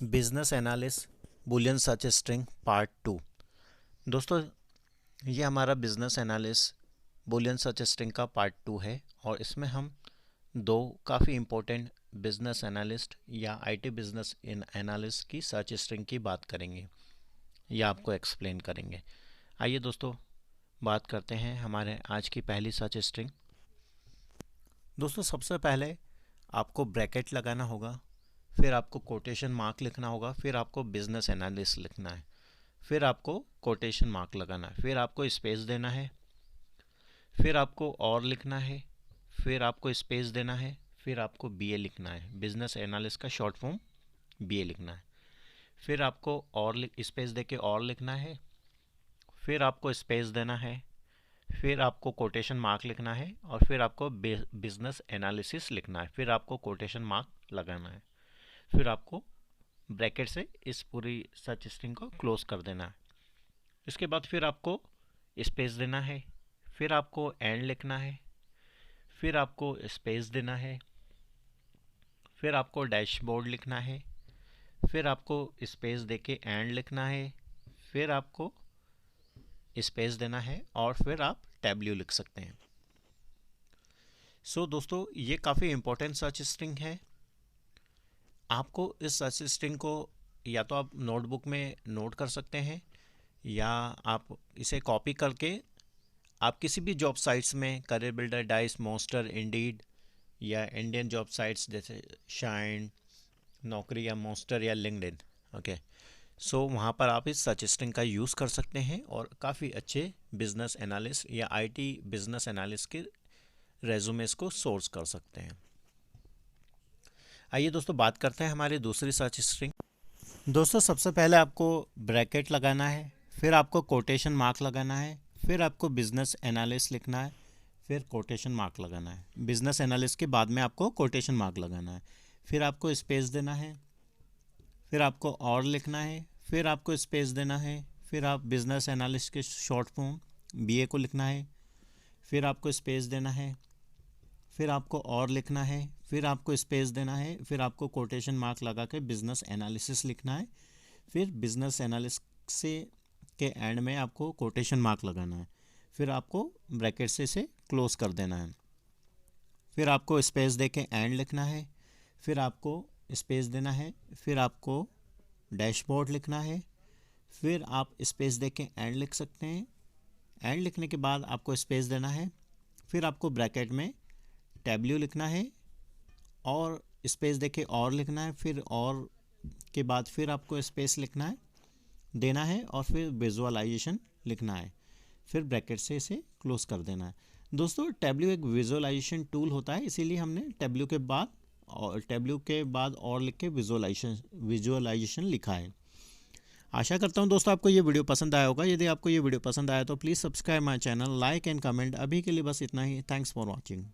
Business analyst Boolean search string part 2। दोस्तों, ये हमारा business analyst Boolean search string का पार्ट 2 है और इसमें हम दो काफ़ी इम्पोर्टेंट बिजनेस एनालिस्ट या आईटी बिजनेस इन एनालिस्ट की सर्च स्ट्रिंग की बात करेंगे या आपको एक्सप्लेन करेंगे। आइए दोस्तों, बात करते हैं हमारे आज की पहली सर्च स्ट्रिंग। दोस्तों, सबसे पहले आपको ब्रैकेट लगाना होगा, फिर आपको कोटेशन मार्क लिखना होगा, फिर आपको बिजनेस एनालिस्ट लिखना है, फिर आपको कोटेशन मार्क लगाना है, फिर आपको स्पेस देना है, फिर आपको और लिखना है, फिर आपको स्पेस देना है, फिर आपको बीए लिखना है। बिजनेस एनालिस्ट का शॉर्ट फॉर्म बीए लिखना है। फिर आपको और स्पेस देके और लिखना है, फिर आपको स्पेस देना है, फिर आपको कोटेशन मार्क लिखना है और फिर आपको बिजनेस एनालिसिस लिखना है, फिर आपको कोटेशन मार्क लगाना है, फिर आपको ब्रैकेट से इस पूरी सर्च स्ट्रिंग को क्लोज कर देना है। इसके बाद फिर आपको स्पेस देना है, फिर आपको एंड लिखना है, फिर आपको स्पेस देना है, फिर आपको डैशबोर्ड लिखना है, फिर आपको स्पेस देके एंड लिखना है, फिर आपको स्पेस देना है और फिर आप टैब्ल्यू लिख सकते हैं। दोस्तों, ये काफ़ी इंपॉर्टेंट सर्च स्ट्रिंग है। आपको इस सर्च स्ट्रिंग को या तो आप नोटबुक में नोट कर सकते हैं या आप इसे कॉपी करके आप किसी भी जॉब साइट्स में career builder, dice, monster, Indeed या इंडियन जॉब साइट्स जैसे शाइन, नौकरी या मॉन्स्टर या लिंक्डइन, ओके, वहाँ पर आप इस सर्च स्ट्रिंग का यूज़ कर सकते हैं और काफ़ी अच्छे बिजनेस एनालिस्ट या आईटी बिजनेस एनालिस्ट के रेज्यूमेस को सोर्स कर सकते हैं। आइए दोस्तों, बात करते हैं हमारी दूसरी सर्च स्ट्रिंग। दोस्तों, सबसे पहले आपको ब्रैकेट लगाना है, फिर आपको कोटेशन मार्क लगाना है, फिर आपको बिजनेस एनालिस्ट लिखना है, फिर कोटेशन मार्क लगाना है। बिजनेस एनालिस्ट के बाद में आपको कोटेशन मार्क लगाना है, फिर आपको स्पेस देना है, फिर आपको और लिखना है, फिर आपको स्पेस देना है, फिर आप बिजनेस एनालिस्ट के शॉर्ट फॉर्म बीए को लिखना है, फिर आपको स्पेस देना है, फिर आपको और लिखना है, फिर आपको स्पेस देना है, फिर आपको कोटेशन मार्क लगा के बिजनेस एनालिसिस लिखना है, फिर बिजनेस एनालिसिस से के एंड में आपको कोटेशन मार्क लगाना है, फिर आपको ब्रैकेट से इसे क्लोज कर देना है, फिर आपको स्पेस दे के एंड लिखना है, फिर आपको स्पेस देना है, फिर आपको डैशबोर्ड लिखना है, फिर आप स्पेस दे के एंड लिख सकते हैं। एंड लिखने के बाद आपको स्पेस देना है, फिर आपको ब्रैकेट में टैब्ल्यू लिखना है और स्पेस देके और लिखना है, फिर और के बाद फिर आपको स्पेस लिखना है देना है और फिर विजुअलाइजेशन लिखना है, फिर ब्रैकेट से इसे क्लोज कर देना है। दोस्तों, टैब्ल्यू एक विजुअलाइजेशन टूल होता है, इसीलिए हमने टैब्ल्यू के बाद और लिख के विजुअलाइजेशन लिखा है। आशा करता हूं दोस्तों आपको ये वीडियो पसंद आया होगा। यदि आपको ये वीडियो पसंद आया तो please subscribe my channel, like and comment. अभी के लिए बस इतना ही। Thanks for watching.